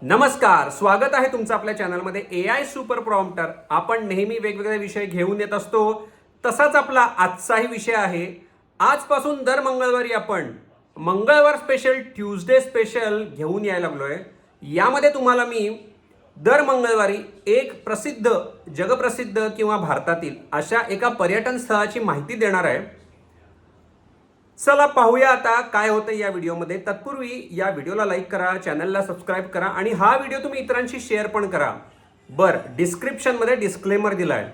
नमस्कार, स्वागत आहे तुमचं आपल्या चॅनलमध्ये AI सुपर प्रॉम्प्टर. आपण नेहमी वेगवेगळे विषय घेऊन येत असतो. तसाच आपला आजचाही विषय आहे. आजपासून दर मंगळवारी आपण मंगळवार स्पेशल, ट्यूजडे स्पेशल घेऊन यायला लागलोय. यामध्ये तुम्हाला मी दर मंगळवारी एक प्रसिद्ध, जगप्रसिद्ध किंवा भारतातील अशा एका पर्यटन स्थळाची माहिती देणार आहे. चला पाहूया आता काय होतं या व्हिडिओमध्ये. तत्पूर्वी या व्हिडिओला लाईक करा, चॅनलला सबस्क्राईब करा आणि हा व्हिडिओ तुम्ही इतरांशी शेअर पण करा. डिस्क्रिप्शनमध्ये डिस्क्लेमर दिलाय.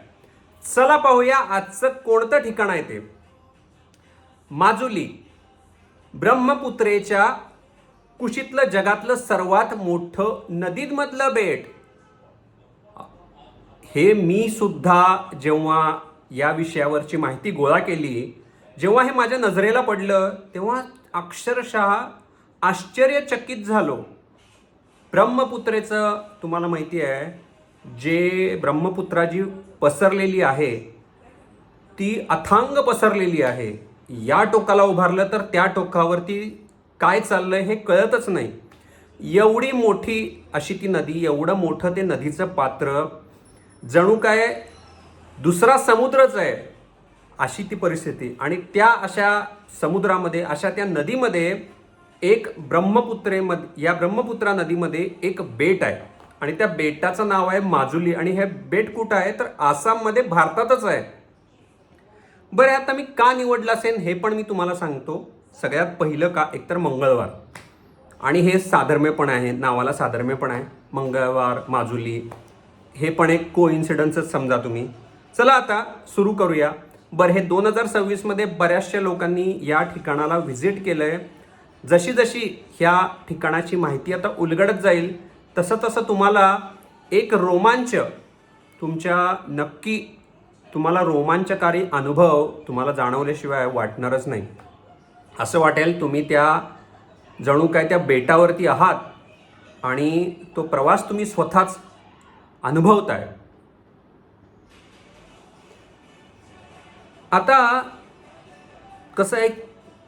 चला पाहूया आजचं कोणतं ठिकाण आहे ते. माजुली, ब्रह्मपुत्रेच्या कुशीतलं जगातलं सर्वात मोठं नदीमधलं बेट. हे मी सुद्धा जेव्हा या विषयावरची माहिती गोळा केली, जेव्हा हे माझ्या नजरेला पडलं, तेव्हा अक्षरशः आश्चर्यचकित झालो. ब्रह्मपुत्रेचं तुम्हाला माहिती आहे, जे ब्रह्मपुत्रा जी पसरलेली आहे ती अथांग पसरलेली आहे. या टोकाला उभारलं तर त्या टोकावरती काय चाललंय हे कळतच नाही. एवढी मोठी अशी ती नदी, एवढं मोठं ते नदीचं पात्र, जणू काय दुसरा समुद्रच आहे अशी ती परिस्थिती. आणि त्या अशा समुद्रामध्ये, अशा त्या नदीमध्ये एक या ब्रह्मपुत्रा नदीमध्ये एक बेट आहे आणि त्या बेटाचं नाव आहे माजुली. आणि हे बेट कुठं आहे तर आसाममध्ये, भारतातच आहे. आता मी का निवडलं असेल हे पण मी तुम्हाला सांगतो. सगळ्यात पहिलं का, एकतर मंगळवार आणि हे साधर्म्य पण आहे, नावाला साधर्म्य पण आहे. मंगळवार, माजुली हे पण एक कोइन्सिडन्सच समजा तुम्ही. चला आता सुरू करूया. हे 2026 मध्ये बऱ्याचशा लोकांनी या ठिकाणाला व्हिजिट केलंय. जशी जशी ह्या ठिकाणाची माहिती आता उलगडत जाईल, तसं तसं तुम्हाला एक रोमांच तुम्हाला रोमांचकारी अनुभव तुम्हाला जाणवल्याशिवाय वाटणारच नाही. असं वाटेल तुम्ही जणू काय त्या बेटावरती आहात आणि तो प्रवास तुम्ही स्वतःच अनुभवताय. आता कसं आहे,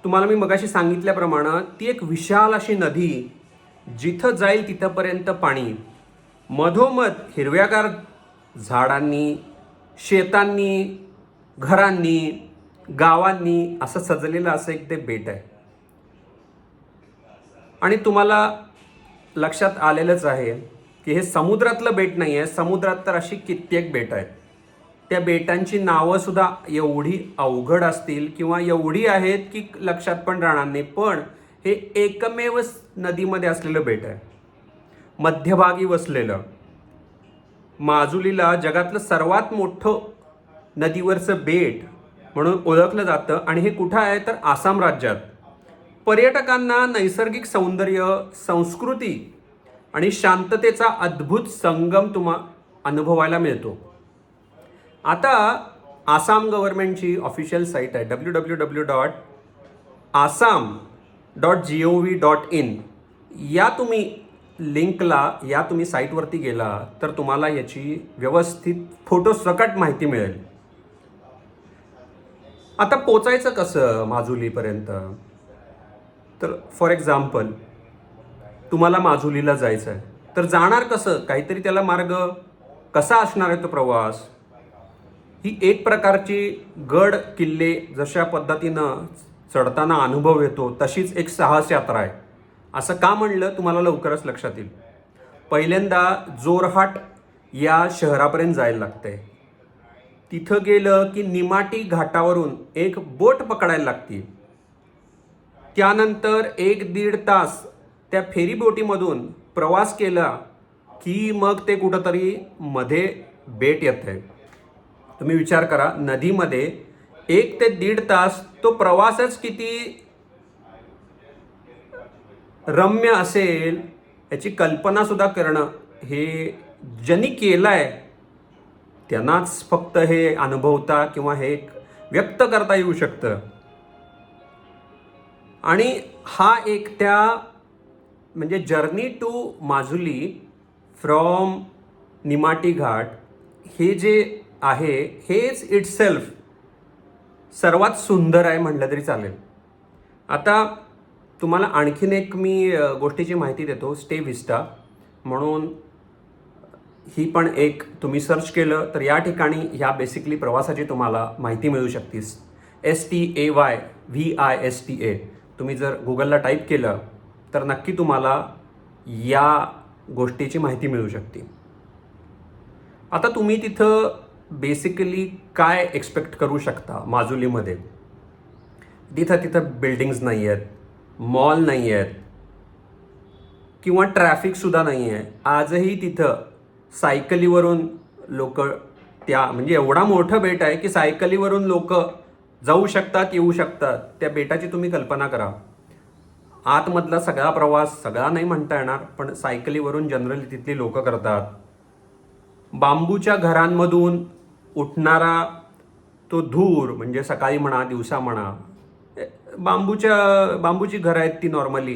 तुम्हाला मी मगाशी सांगितल्याप्रमाणे ती एक विशाल अशी नदी, जिथं जाईल तिथंपर्यंत पाणी, मधोमध हिरव्यागार झाडांनी, शेतांनी, घरांनी, गावांनी असं सजलेलं असं एक ते बेट आहे. आणि तुम्हाला लक्षात आलेलंच आहे की हे समुद्रातलं बेट नाही आहे. समुद्रात तर अशी कित्येक बेट आहेत. त्या बेटांची नावं सुद्धा एवढी अवघड असतील किंवा एवढी आहेत की लक्षात पण राहणार नाही. पण हे एकमेव नदीमध्ये असलेलं बेट आहे, मध्यभागी वसलेलं. माजुलीला जगातलं सर्वात मोठं नदीवरचं बेट म्हणून ओळखलं जातं. आणि हे कुठं आहे तर आसाम राज्यात. पर्यटकांना नैसर्गिक सौंदर्य, संस्कृती आणि शांततेचा अद्भुत संगम अनुभवायला मिळतो. आता आसाम गव्हर्नमेंटची ऑफिशियल साईट आहे www.assam.gov.in. या तुम्ही साईटवरती गेला तर तुम्हाला याची व्यवस्थित फोटोसकट माहिती मिळेल. आता पोचायचं कसं माजुलीपर्यंत, तर फॉर एक्झाम्पल तुम्हाला माजुलीला जायचं आहे तर जाणार कसं, काहीतरी त्याला मार्ग कसा असणार आहे तो प्रवास. ही एक प्रकारची गड किल्ले जशा पद्धतीनं चढताना अनुभव येतो, तशीच एक साहस यात्रा आहे. असं का म्हणलं तुम्हाला लवकरच लक्षात येईल. पहिल्यांदा जोरहाट या शहरापर्यंत जायला लागतंय. तिथं गेलं की निमाटी घाटावरून एक बोट पकडायला लागते. त्यानंतर 1-1.5 तास त्या फेरी बोटीमधून प्रवास केला की मग ते कुठंतरी मध्ये बेट येत आहे. तुम्ही विचार करा, नदीमध्ये 1 ते 1.5 तास तो प्रवासच किती रम्य असेल याची कल्पना सुद्धा करणं, हे ज्यांनी केलंय त्यांनाच फक्त हे अनुभवता किंवा हे व्यक्त करता येऊ शकतं. आणि हा एक म्हणजे जर्नी टू माजुली फ्रॉम निमाटी घाट, हे जे आहे हेच इटसेल्फ सर्वात सुंदर आहे म्हटलं तरी चालेल. आता तुम्हाला आणखीन एक मी गोष्टीची माहिती देतो. स्टे विस्टा म्हणून ही पण एक तुम्ही सर्च केलं तर या ठिकाणी ह्या बेसिकली प्रवासाची तुम्हाला माहिती मिळू शकते. STAYVISTA तुम्ही जर गुगलला टाईप केलं तर नक्की तुम्हाला या गोष्टीची माहिती मिळू शकते. आता तुम्ही तिथं बेसिकली काय एक्सपेक्ट करू शकता माजुलीमध्ये? तिथं बिल्डिंग्स नाही आहेत, मॉल नाही आहेत किंवा ट्रॅफिकसुद्धा नाही आहे. आजही तिथं सायकलीवरून लोक म्हणजे एवढा मोठं बेट आहे की सायकलीवरून लोक जाऊ शकतात, येऊ शकतात. त्या बेटाची तुम्ही कल्पना करा. आतमधला सगळा प्रवास सगळा नाही म्हणता येणार, पण सायकलीवरून जनरली तिथली लोक करतात. बांबूच्या घरांमधून उठणारा तो धूर, म्हणजे सकाळी म्हणा दिवसा म्हणा, बांबूची घरं आहेत ती नॉर्मली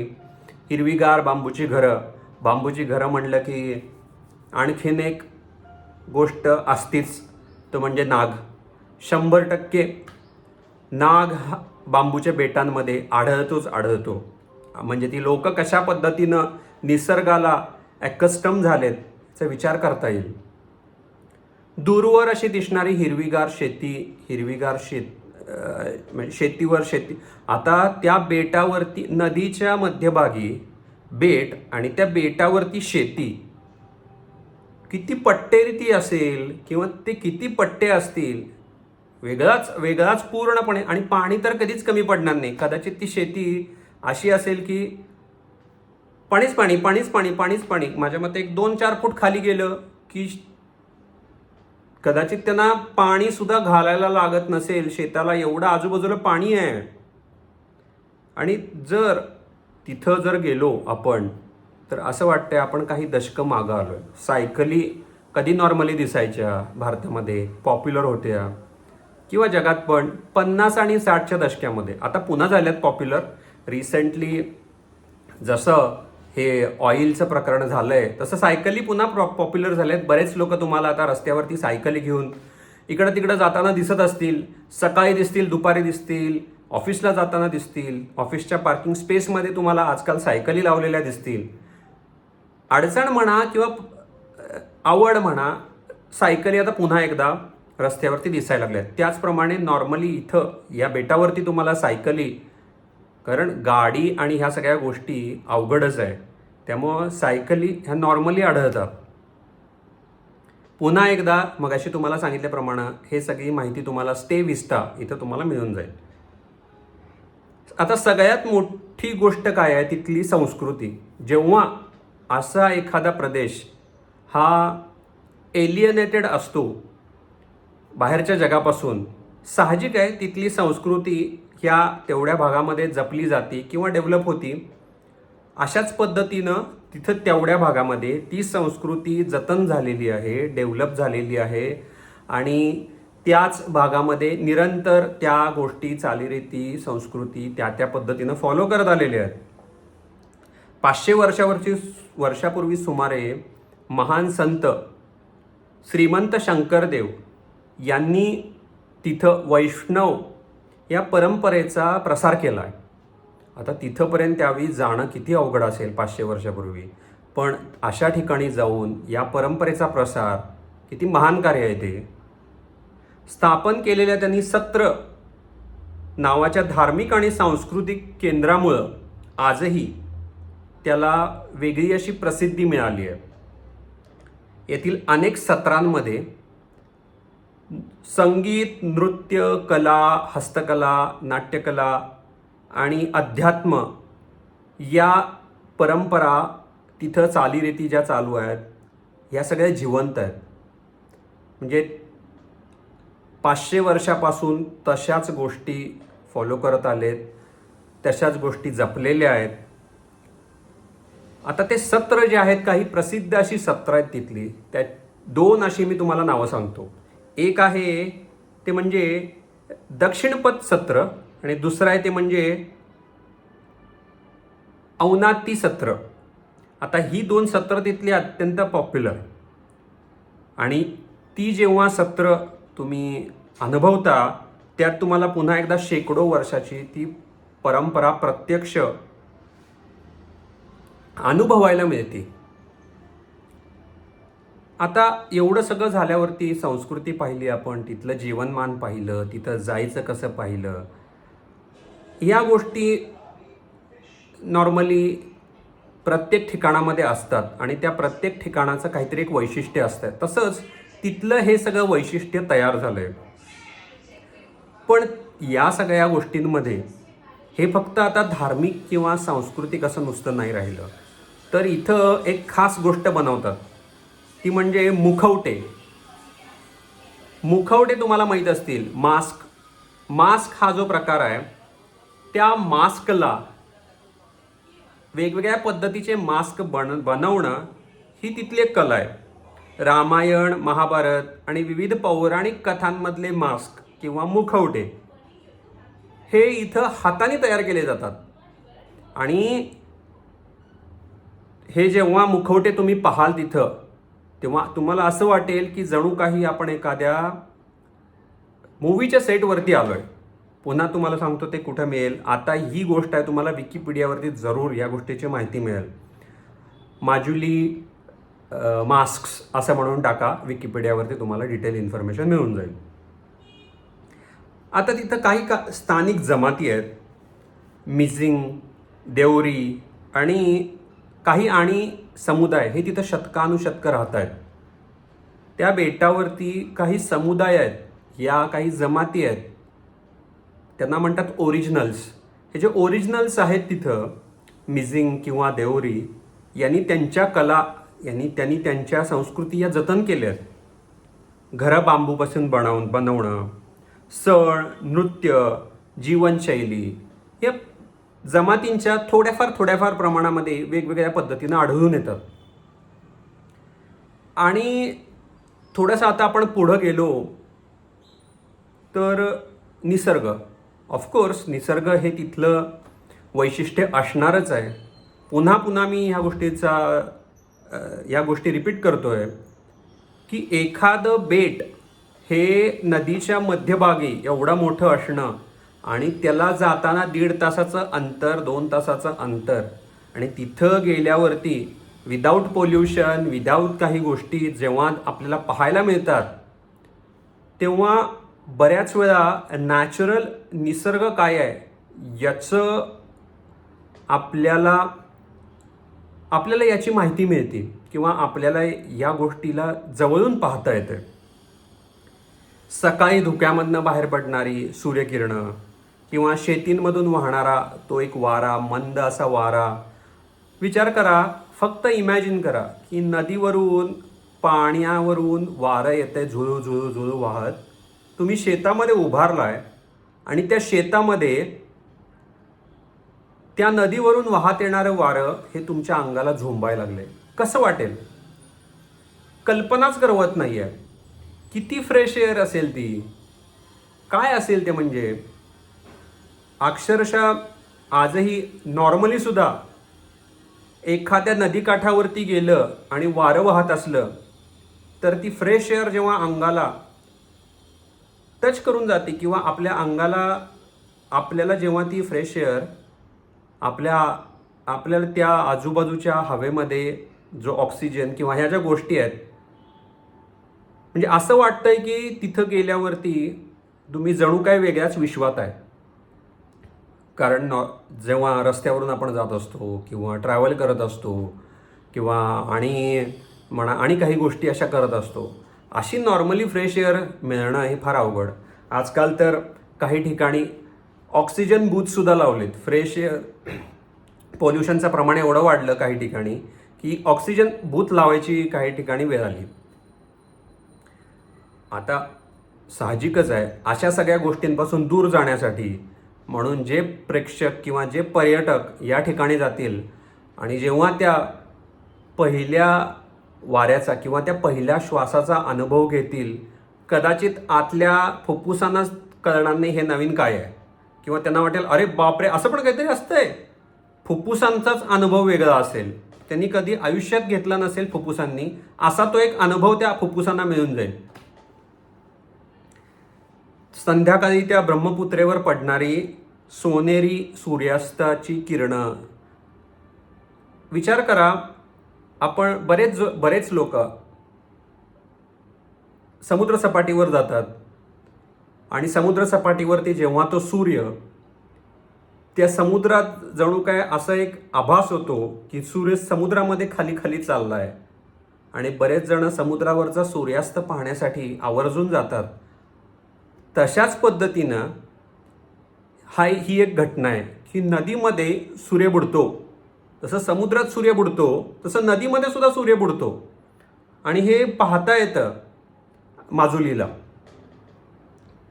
हिरवीगार बांबूची घरं म्हणलं की आणखीन एक गोष्ट असतीच, तो म्हणजे नाग. 100% नाग हा बांबूच्या बेटांमध्ये आढळतो. म्हणजे ती लोक कशा पद्धतीनं निसर्गाला ॲकस्टम झालेत याचा विचार करता येईल. दूरवर अशी दिसणारी हिरवीगार शेतीवर शेती. आता त्या बेटावरती नदीच्या मध्यभागी बेट आणि त्या बेटावरती शेती किती पट्टेरीती असेल किंवा ते किती पट्टे असतील वेगळाच पूर्णपणे. आणि पाणी तर कधीच कमी पडणार नाही. कदाचित ती शेती अशी असेल की पाणीच पाणी. माझ्या मते 1-2-4 फूट खाली गेलं की कदाचित त्यांना पाणी सुद्धा घालायला लागत नसेल शेताला, एवढं आजूबाजूला पाणी आहे. आणि तिथं जर गेलो आपण तर असं वाटतंय आपण काही दशकं मागं आलोय. सायकली कधी नॉर्मली दिसायच्या भारतामध्ये, पॉप्युलर होत्या किंवा जगात पण 50 आणि 60च्या दशक्यामध्ये. आता पुन्हा झाल्यात पॉप्युलर. रिसेंटली जसं हे ऑइलचं प्रकरण झालंय तसं सायकली पुन्हा पॉप्युलर झाल्यात. बरेच लोक तुम्हाला आता रस्त्यावरती सायकली घेऊन इकडं तिकडं जाताना दिसत असतील. सकाळी दिसतील, दुपारी दिसतील, ऑफिसला जाताना दिसतील. ऑफिसच्या पार्किंग स्पेसमध्ये तुम्हाला आजकाल सायकली लावलेल्या दिसतील. अडचण म्हणा किंवा आवड म्हणा, सायकली आता पुन्हा एकदा रस्त्यावरती दिसायला लागल्यात. त्याचप्रमाणे नॉर्मली इथं या बेटावरती तुम्हाला सायकली, कारण गाडी आणि ह्या सगळ्या गोष्टी अवघडच आहे, त्यामुळं सायकली ह्या नॉर्मली आढळतात. पुन्हा एकदा मगाशी तुम्हाला सांगितल्याप्रमाणे हे सगळी माहिती तुम्हाला स्टे विस्टा इथं तुम्हाला मिळून जाईल. आता सगळ्यात मोठी गोष्ट काय आहे? तिथली संस्कृती. जेव्हा असा एखादा प्रदेश हा एलियनेटेड असतो बाहेरच्या जगापासून, साहजिक आहे तिथली संस्कृती ह्या तेवढ्या भागामध्ये जपली जाते किंवा डेव्हलप होती. अशाच पद्धतीनं तिथं तेवढ्या भागामध्ये ती संस्कृती जतन झालेली आहे, डेव्हलप झालेली आहे आणि त्याच भागामध्ये निरंतर त्या गोष्टी, चालीरीती, संस्कृती त्या पद्धतीनं फॉलो करत आलेले आहेत. 500 वर्षापूर्वी सुमारे महान संत श्रीमंत शंकरदेव यांनी तिथं वैष्णव या परंपरेचा प्रसार केला आहे. आता तिथंपर्यंत त्यावेळी जाणं किती अवघड असेल 500 वर्षापूर्वी, पण अशा ठिकाणी जाऊन या परंपरेचा प्रसार किती महान कार्य आहे. ते स्थापन केलेल्या त्यांनी सत्र नावाच्या धार्मिक आणि सांस्कृतिक केंद्रामुळं आजही त्याला वेगळी अशी प्रसिद्धी मिळाली आहे. येथील अनेक सत्रांमध्ये संगीत, नृत्य, कला, हस्तकला, नाट्यकला आणि अध्यात्म या परंपरा तिथं चालीरीती ज्या चालू आहेत ह्या सगळ्या जिवंत आहेत. म्हणजे 500 वर्षापासून तशाच गोष्टी फॉलो करत आलेत, तशाच गोष्टी जपलेल्या आहेत. आता ते सत्र जे आहेत, काही प्रसिद्ध अशी सत्र आहेत तिथली, त्या 2 अशी मी तुम्हाला नावं सांगतो. एक आहे ते म्हणजे दक्षिणपथ सत्र आणि दुसरं आहे ते म्हणजे अवनाती सत्र. आता ही 2 सत्र तिथली अत्यंत पॉप्युलर आणि ती जेव्हा सत्र तुम्ही अनुभवता त्यात तुम्हाला पुन्हा एकदा शेकडो वर्षाची ती परंपरा प्रत्यक्ष अनुभवायला मिळते. आता एवढं सगळं झाल्यावरती संस्कृती पाहिली आपण, तिथलं जीवनमान पाहिलं, तिथं जायचं कसं पाहिलं, या गोष्टी नॉर्मली प्रत्येक ठिकाणामध्ये असतात आणि त्या प्रत्येक ठिकाणाचं काहीतरी एक वैशिष्ट्य असतं. तसंच तिथलं हे सगळं वैशिष्ट्य तयार झालं आहे. पण या सगळ्या गोष्टींमध्ये हे फक्त आता धार्मिक किंवा सांस्कृतिक असं नुसतं नाही राहिलं, तर इथं एक खास गोष्ट बनवतात, ती म्हणजे मुखवटे. मुखवटे तुम्हाला माहीत असतील. मास्क हा जो प्रकार आहे, त्या मास्कला वेगवेगळ्या पद्धतीचे मास्क बनवणं ही तिथली एक कला आहे. रामायण, महाभारत आणि विविध पौराणिक कथांमधले मास्क किंवा मुखवटे हे इथं हाताने तयार केले जातात. आणि हे जेव्हा मुखवटे तुम्ही पाहाल तिथं, तेव्हा तुम्हाला असं वाटेल की जणू काही आपण एखाद्या मूवीच्या सेटवरती आलोय. पुन्हा तुम्हाला सांगतो ते कुठं मिळेल. आता ही गोष्ट आहे, तुम्हाला विकिपीडियावरती जरूर या गोष्टीची माहिती मिळेल. माजुली मास्क्स असं म्हणून टाका विकिपीडियावरती, तुम्हाला डिटेल इन्फॉर्मेशन मिळून जाईल. आता तिथं काही स्थानिक जमाती आहेत, मिझिंग, देवरी आणि काही समुदाय हे तिथं शतकानुशतकं राहत आहेत. त्या बेटावरती काही समुदाय आहेत, या काही जमाती आहेत, त्यांना म्हणतात ओरिजिनल्स. हे जे ओरिजिनल्स आहेत तिथं, मिझिंग किंवा देवरी, यांनी त्यांच्या कला, त्यांनी त्यांच्या संस्कृती या जतन केल्या आहेत. घरं बांबूपासून बनवणं, सण, नृत्य, जीवनशैली या जमातींच्या थोड्याफार प्रमाणामध्ये वेगवेगळ्या पद्धतीनं आढळून येतात. आणि थोडंसं आता आपण पुढं गेलो तर निसर्ग, ऑफकोर्स निसर्ग हे तिथलं वैशिष्ट्य असणारच आहे. पुन्हा मी या गोष्टी रिपीट करतोय की एखादं बेट हे नदीच्या मध्यभागी एवढं मोठं असणं आणि त्याला जाताना 1.5 तासाचं अंतर, 2 तासाचं अंतर, आणि तिथं गेल्यावरती विदाऊट पोल्युशन, विदाऊट काही गोष्टी जेव्हा आपल्याला पाहायला मिळतात, तेव्हा बऱ्याच वेळा नॅचरल निसर्ग काय आहे याचं आपल्याला याची माहिती मिळते किंवा आपल्याला या गोष्टीला जवळून पाहता येते. सकाळी धुक्यामधनं बाहेर पडणारी सूर्यकिरणं किंवा शेतींमधून वाहणारा तो एक वारा, मंद असा वारा. विचार करा, फक्त इमॅजिन करा की नदीवरून, पाण्यावरून वारं येतंय झुळू झुळू झुळू वाहत. तुम्ही शेतामध्ये उभारलाय आणि त्या शेतामध्ये त्या नदीवरून वाहत येणारं वारं हे तुमच्या अंगाला झोंबायला लागले. कसं वाटेल? कल्पनाच करवत नाहीये. किती फ्रेश एअर असेल ती, काय असेल ते. म्हणजे अक्षरशः आजही नॉर्मली सुद्धा एखाद्या नदीकाठावरती गेलं आणि वारं वाहत असलं तर ती फ्रेश एअर जेव्हा अंगाला टच करून जाते किंवा आपल्या अंगाला, आपल्याला जेव्हा ती फ्रेश एअर आपल्याला त्या आजूबाजूच्या हवेमध्ये जो ऑक्सिजन किंवा ह्या ज्या गोष्टी आहेत, म्हणजे असं वाटतंय की तिथं गेल्यावरती तुम्ही जणू काय वेगळ्याच विश्वात आहे. कारण जेव्हा रस्त्यावरून आपण जात असतो किंवा ट्रॅव्हल करत असतो किंवा आणि काही गोष्टी अशा करत असतो, अशी नॉर्मली फ्रेश एअर मिळणं हे फार अवघड. आजकाल तर काही ठिकाणी ऑक्सिजन बूथसुद्धा लावलेत. फ्रेश एअर, पोल्युशनचं प्रमाण एवढं वाढलं काही ठिकाणी की ऑक्सिजन बूथ लावायची काही ठिकाणी वेळ आली. आता साहजिकच आहे, अशा सगळ्या गोष्टींपासून दूर जाण्यासाठी म्हणून जे प्रेक्षक किंवा जे पर्यटक या ठिकाणी जातील आणि जेव्हा त्या पहिल्या वाऱ्याचा किंवा त्या पहिल्या श्वासाचा अनुभव घेतील, कदाचित आतल्या फुफ्फुसांनाच कळणार नाही हे नवीन काय आहे, किंवा त्यांना वाटेल अरे बापरे असं पण काहीतरी असतंय. फुफ्फुसांचाच अनुभव वेगळा असेल, त्यांनी कधी आयुष्यात घेतला नसेल फुफ्फुसांनी, असा तो एक अनुभव त्या फुफ्फुसांना मिळून जाईल. संध्याकाळी त्या ब्रह्मपुत्रेवर पडणारी सोनेरी सूर्यास्ताची किरणं, विचार करा. आपण बरेच लोक समुद्रसपाटीवर जातात आणि समुद्रसपाटीवरती जेव्हा तो सूर्य त्या समुद्रात जणू काय असा एक आभास होतो की सूर्य समुद्रामध्ये खाली खाली चालला आहे आणि बरेच जण समुद्रावरचा सूर्यास्त पाहण्यासाठी आवर्जून जातात. तशाच पद्धतीनं ही एक घटना आहे की नदीमध्ये सूर्य बुडतो. जसं समुद्रात सूर्य बुडतो तसं नदीमध्ये सुद्धा सूर्य बुडतो आणि हे पाहता येतं माजुलीला.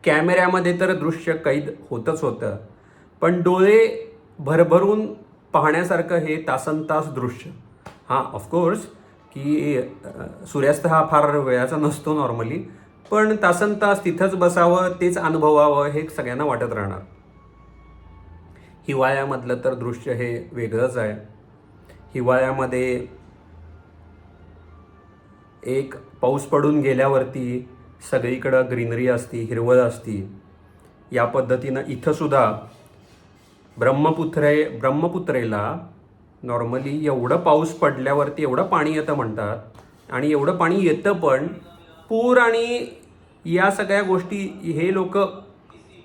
कॅमेऱ्यामध्ये तर दृश्य कैद होतच होतं, पण डोळे भरभरून पाहण्यासारखं हे तासनतास दृश्य. हां, ऑफकोर्स की सूर्यास्त हा फार वेळाचा नसतो नॉर्मली, पण तासनतास तिथंच बसावं, तेच अनुभवावं हे सगळ्यांना वाटत राहणार. हिवाळ्यामधलं तर दृश्य हे वेगळंच आहे. हिवाळ्यामध्ये एक पाऊस पडून गेल्यावरती सगळीकडं ग्रीनरी असती, हिरवळ असती. या पद्धतीनं इथंसुद्धा ब्रह्मपुत्रेला नॉर्मली एवढं पाऊस पडल्यावरती एवढं पाणी येतं म्हणतात आणि एवढं पाणी येतं, पण पूर आणि या सगळ्या गोष्टी हे लोक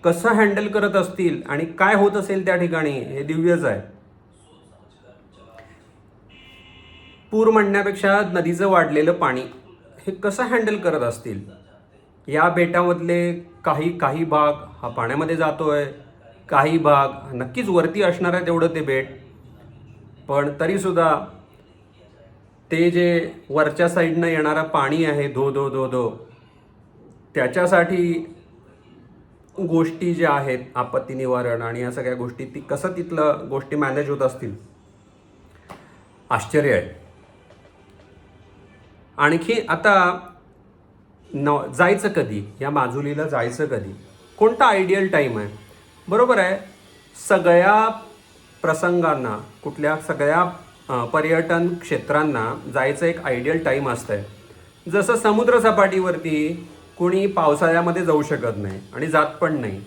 कसं हँडल करत असतील आणि काय होत असेल त्या ठिकाणी हे दिव्यच आहे. पूर म्हणण्यापेक्षा नदीचं वाढलेलं पाणी हे कसं हँडल करत असतील. या बेटामधले काही भाग हा पाण्यामध्ये जातोय, काही भाग नक्कीच वरती असणार आहे तेवढं ते बेट, पण तरीसुद्धा ते जे वरच्या साईडनं येणारं पाणी आहे धो धो धो धो, त्याच्यासाठी गोष्टी ज्या आहेत आपत्ती निवारण आणि या सगळ्या गोष्टी ती कसं तिथलं गोष्टी मॅनेज होत असतील, आश्चर्य आहे. आणखी आता जायचं कधी, या माजुलीला जायचं कधी, कोणता आयडियल टाईम आहे? बरोबर आहे, सगळ्या प्रसंगांना, कुठल्या सगळ्या पर्यटन क्षेत्रांना जायचं एक आयडियल टाईम असतं आहे. जसं समुद्रसपाटीवरती कोणी पावसाळ्यामध्ये जाऊ शकत नाही आणि जात पण नाही,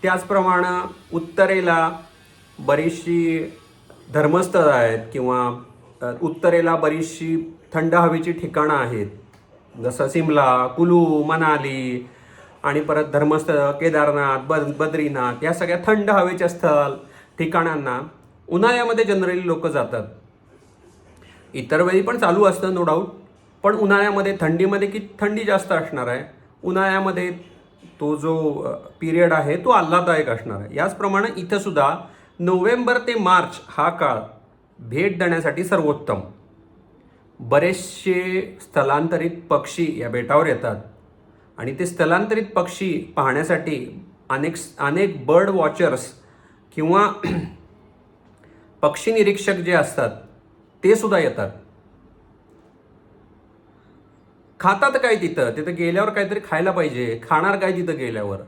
त्याचप्रमाणे उत्तरेला बरीचशी धर्मस्थळं आहेत किंवा उत्तरेला बरीचशी थंड हवेची ठिकाणं आहेत, जसं सिमला, कुलू, मनाली आणि परत धर्मस्थळ केदारनाथ, बद्रीनाथ, या सगळ्या थंड हवेच्या स्थळ ठिकाणांना उन्हाळ्यामध्ये जनरली लोक जातात. इतर वेळी पण चालू असतं नो डाऊट, पण उन्हाळ्यामध्ये थंडीमध्ये की थंडी जास्त असणार आहे, उन्हाळ्यामध्ये तो जो पिरियड आहे तो आल्हाददायक असणार आहे. याचप्रमाणे इथंसुद्धा नोव्हेंबर ते मार्च हा काळ भेट देण्यासाठी सर्वोत्तम. बरेचसे स्थलांतरित पक्षी या बेटावर येतात आणि ते स्थलांतरित पक्षी पाहण्यासाठी अनेक बर्ड वॉचर्स किंवा पक्षी निरीक्षक जे असतात ते सुद्धा येतात. खातात काय तिथं गेल्यावर काहीतरी खायला पाहिजे, खाणार काय तिथं गेल्यावर?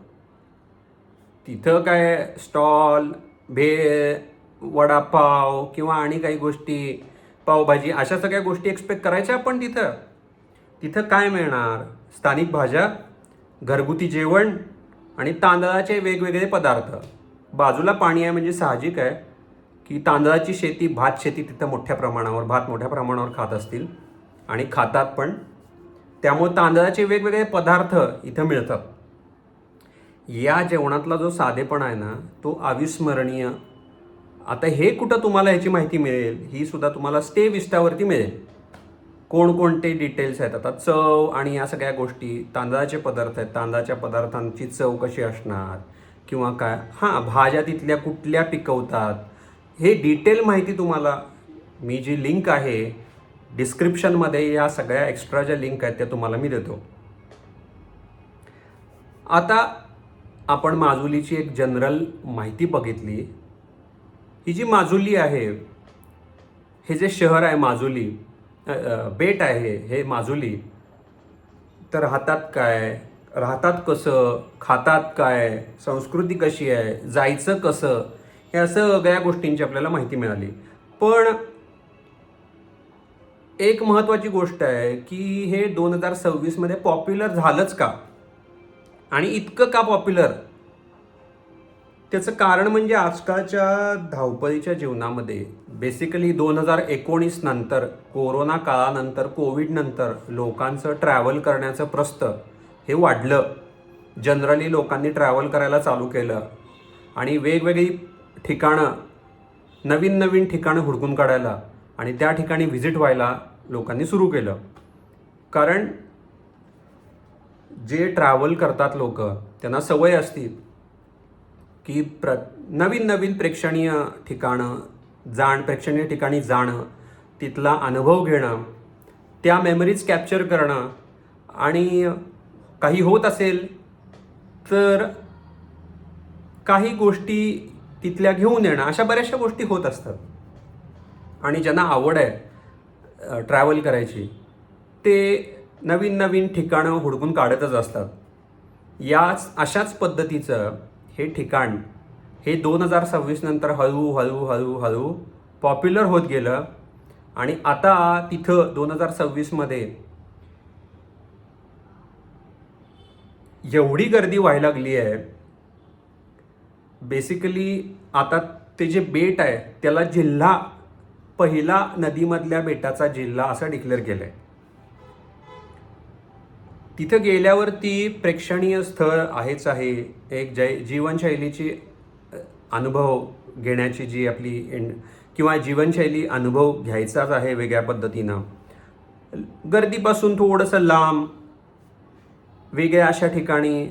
तिथं काय स्टॉल, भेळ, वडापाव किंवा आणि काही गोष्टी, पावभाजी, अशा सगळ्या गोष्टी एक्सपेक्ट करायच्या आपण तिथं काय मिळणार? स्थानिक भाज्या, घरगुती जेवण आणि तांदळाचे वेगवेगळे पदार्थ. बाजूला पाणी आहे म्हणजे साहजिक आहे की तांदळाची शेती, भात शेती तिथं भात मोठ्या प्रमाणावर खात असतील आणि खातात पण, त्यामुळे तांदळाचे वेगवेगळे पदार्थ इथं मिळतात. या जेवणातला जो साधेपणा आहे ना तो अविस्मरणीय. आता हे कुठं तुम्हाला ह्याची माहिती मिळेल? ही सुद्धा तुम्हाला स्टे विस्टावरती मिळेल. कोणकोणते डिटेल्स आहेत, आता चव आणि या सगळ्या गोष्टी, तांदळाचे पदार्थ आहेत, तांदळाच्या पदार्थांची चव कशी असणार किंवा काय, भाज्या तिथल्या कुठल्या पिकवतात, हे डिटेल माहिती तुम्हाला मी जी लिंक आहे डिस्क्रिप्शनमध्ये, या सगळ्या एक्स्ट्रा ज्या लिंक आहेत त्या तुम्हाला मी देतो. आता आपण माजुलीची एक जनरल माहिती बघितली. ही जी माजुली आहे, हे जे शहर आहे माजुली, बेट आहे हे माजुली, तर राहतात कसं, खातात काय, संस्कृती कशी आहे, जायचं कसं, ह्या सगळ्या गोष्टींची आपल्याला माहिती मिळाली. पण एक महत्त्वाची गोष्ट आहे की हे 2026 पॉप्युलर झालंच का, आणि इतकं का पॉप्युलर त्याचं कारण म्हणजे आजकालच्या धावपळीच्या जीवनामध्ये बेसिकली 2019 नंतर, कोरोना काळानंतर, कोविडनंतर लोकांचं ट्रॅव्हल करण्याचं प्रस्त हे वाढलं. जनरली लोकांनी ट्रॅव्हल करायला चालू केलं आणि वेगवेगळी ठिकाणं, नवीन नवीन ठिकाणं हुडकून काढायला आणि त्या ठिकाणी व्हिजिट व्हायला लोकांनी सुरू केलं. कारण जे ट्रॅव्हल करतात लोक, त्यांना सवय असते की नवीन नवीन प्रेक्षणीय ठिकाणी जाणं, तिथला अनुभव घेणं, त्या मेमरीज कॅप्चर करणं आणि काही होत असेल तर काही गोष्टी तिथल्या घेऊन येणं, अशा बऱ्याचशा गोष्टी होत असतात. आणि ज्यांना आवड आहे ट्रॅव्हल करायची ते नवीन नवीन ठिकाणं हुडकून काढतच असतात. अशाच पद्धतीचं हे ठिकाण हे 2026 नंतर हळू पॉप्युलर होत गेलं आणि आता तिथं 2026मध्ये एवढी गर्दी व्हायला लागली आहे. बेसिकली आता ते जे बेट आहे त्याला जिल्हा, पहिला नदीमधल्या बेटाचा जिल्हा असं डिक्लेअर केलं आहे. तिथं गेल्यावरती प्रेक्षणीय स्थळ आहेच आहे, एक जीवनशैलीची अनुभव घेण्याची जी आपली किंवा जीवनशैली अनुभव घ्यायचाच आहे वेगळ्या पद्धतीनं. गर्दीपासून थोडंसं लांब वेगळ्या अशा ठिकाणी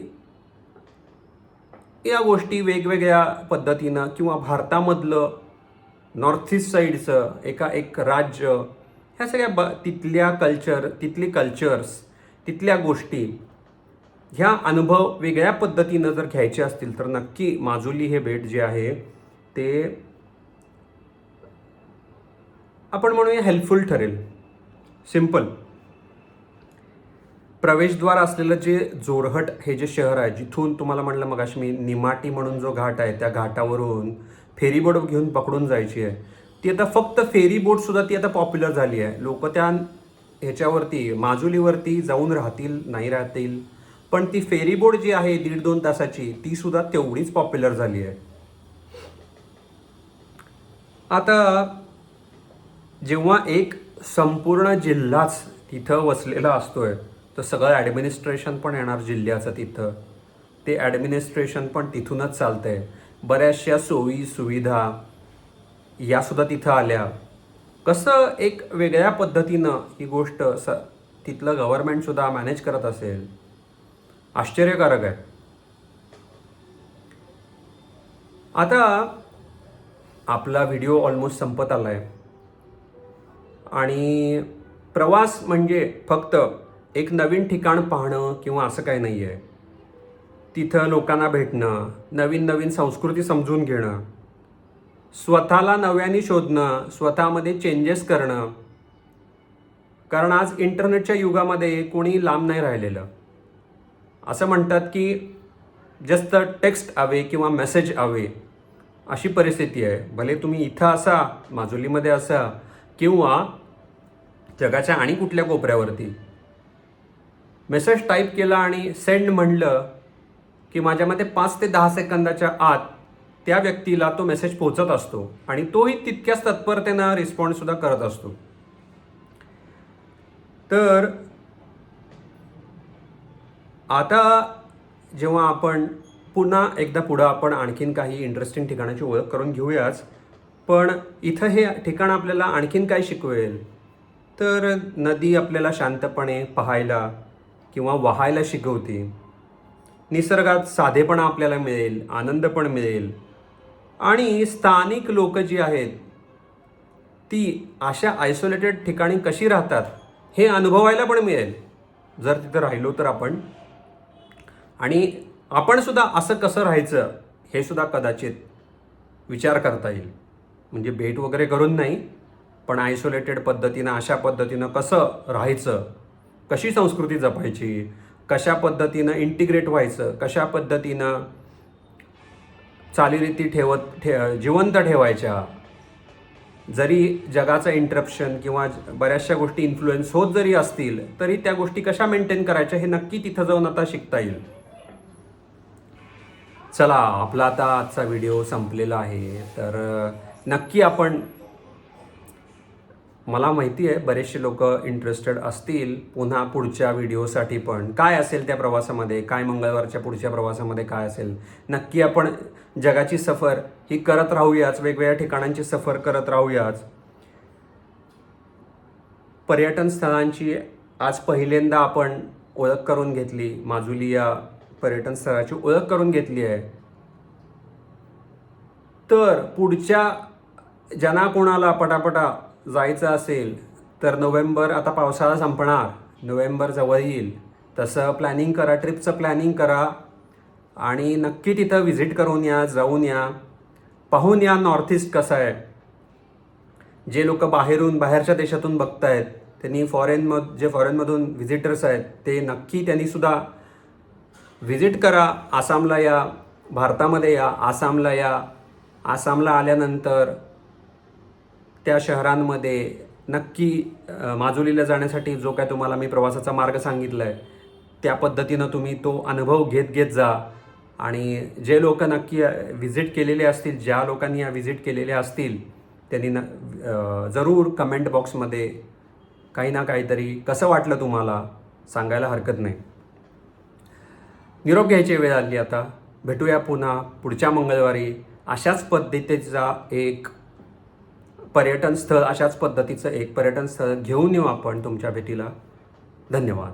या गोष्टी वेगवेगळ्या पद्धतीनं, किंवा भारतामधलं नॉर्थ ईस्ट साईडचं एक राज्य, ह्या सगळ्या तिथली कल्चर्स, तिथल्या गोष्टी, ह्या अनुभव वेगळ्या पद्धतीनं जर घ्यायचे असतील तर नक्की माजुली हे बेट जे आहे ते आपण म्हणूया हेल्पफुल ठरेल. सिंपल प्रवेशद्वार असलेलं जे जोरहट हे जे शहर आहे, जिथून तुम्हाला म्हटलं मगाशी मी, निमाटी म्हणून जो घाट आहे त्या घाटावरून फेरीबोट घेऊन पकडून जायची आहे. ती आता फक्त फेरीबोटसुद्धा ती आता पॉप्युलर झाली आहे. लोक त्या ह्याच्यावरती, माजुलीवरती जाऊन राहतील नाही राहतील, पण ती फेरीबोट जी आहे 1.5-2 तासाची, ती सुद्धा तेवढीच पॉप्युलर झाली आहे. आता जेव्हा एक संपूर्ण जिल्हाच तिथं वसलेला असतोय तर सगळं ॲडमिनिस्ट्रेशन पण येणार जिल्ह्याचं तिथं. ते ॲडमिनिस्ट्रेशन पण तिथूनच चालतंय. बऱ्याचशा सोयी सुविधा यासुद्धा तिथं आल्या. कसं एक वेगळ्या पद्धतीनं ही गोष्ट तिथलं गव्हर्नमेंटसुद्धा मॅनेज करत असेल, आश्चर्यकारक आहे. आता आपला व्हिडिओ ऑलमोस्ट संपत आला आहे आणि प्रवास म्हणजे फक्त एक नवीन ठिकाण पाहणं किंवा असं काही नाही आहे. तिथं लोकांना भेटणं, नवीन नवीन संस्कृती समजून घेणं, स्वतःला नव्याने शोधणं, स्वतःमध्ये चेंजेस करणं. कारण आज इंटरनेटच्या युगामध्ये कोणी लांब नाही राहिलेलं. असं म्हणतात की जस्ट टेक्स्ट अवे किंवा मेसेज अवे अशी परिस्थिती आहे. भले तुम्ही इथं असा, माजुलीमध्ये असा, किंवा जगाच्या आणि कुठल्या कोपऱ्यावरती मेसेज टाईप केला आणि सेंड म्हणलं की माझ्या मते 5 ते 10 सेकंदाच्या आत त्या व्यक्तीला तो मेसेज पोहोचत असतो आणि तोही तितक्याच तत्परतेनं रिस्पॉन्ससुद्धा करत असतो. तर आता जेव्हा आपण पुन्हा एकदा पुढं आपण आणखीन काही इंटरेस्टिंग ठिकाणाची ओळख करून घेऊयाच, पण इथं हे ठिकाण आपल्याला आणखीन काय शिकवेल तर नदी आपल्याला शांतपणे पाहायला किंवा वाहायला शिकवते. निसर्गात साधेपणा आपल्याला मिळेल, आनंद पण मिळेल आणि स्थानिक लोक जी आहेत ती अशा आयसोलेटेड ठिकाणी कशी राहतात हे अनुभवायला पण मिळेल जर तिथं राहिलो तर आपण. आणि आपण सुद्धा असं कसं राहायचं हे सुद्धा कदाचित विचार करता येईल. म्हणजे भेट वगैरे करून नाही, पण आयसोलेटेड पद्धतीनं, अशा पद्धतीनं कसं राहायचं, कशी संस्कृती जपायची, कशा पद्धतीनं इंटिग्रेट व्हायचं, कशा पद्धतीनं चालीरीती जिवंत ठेवायच्या. जरी जगाचं इंटरप्शन किंवा बऱ्याचशा गोष्टी इन्फ्लुएन्स होत जरी असतील तरी त्या गोष्टी कशा मेंटेन करायच्या हे नक्की तिथं जाऊन आता शिकता येईल. चला, आपला आता आजचा व्हिडिओ संपलेला आहे. तर नक्की आपण, मला माहिती आहे बरेचसे लोक इंटरेस्टेड असतील पुन्हा पुढच्या व्हिडिओसाठी. पण काय असेल त्या प्रवासामध्ये, काय मंगळवारच्या पुढच्या प्रवासामध्ये काय असेल, नक्की आपण जगाची सफर ही करत राहूयाच, वेगवेगळ्या ठिकाणांची सफर करत राहूयाच. पर्यटन स्थळांची आज पहिल्यांदा आपण ओळख करून घेतली, माजुली या पर्यटन स्थळाची ओळख करून घेतली आहे. तर पुढच्या ज्यांना कोणाला पटापटा जायचं असेल तर नोव्हेंबर, आता पावसाळा संपणार, नोव्हेंबर जवळ येईल, तसं प्लॅनिंग करा, ट्रिपचं प्लॅनिंग करा आणि नक्की तिथं व्हिजिट करून या, जाऊन या, पाहून या नॉर्थ ईस्ट कसं आहे. जे लोक बाहेरच्या देशातून बघतायत त्यांनी जे फॉरेनमधून व्हिजिटर्स आहेत ते नक्की त्यांनी सुद्धा व्हिजिट करा. आसामला या, भारतामध्ये या, आसामला या. आसामला आल्यानंतर त्या शहरांमध्ये नक्की माजुलीला जाण्यासाठी जो काय तुम्हाला मी प्रवासाचा मार्ग सांगितला आहे त्या पद्धतीनं तुम्ही तो अनुभव घेत जा. आणि जे लोक नक्की व्हिजिट केलेले असतील, ज्या लोकांनी व्हिजिट केलेले असतील त्यांनी जरूर कमेंट बॉक्समध्ये काही ना काहीतरी कसं वाटलं तुम्हाला सांगायला हरकत नाही. निरोप घ्यायची वेळ आली आता. भेटूया पुन्हा पुढच्या मंगळवारी. अशाच पद्धतीचा एक पर्यटन स्थळ घेऊन येऊ आपण तुमच्या भेटीला. धन्यवाद.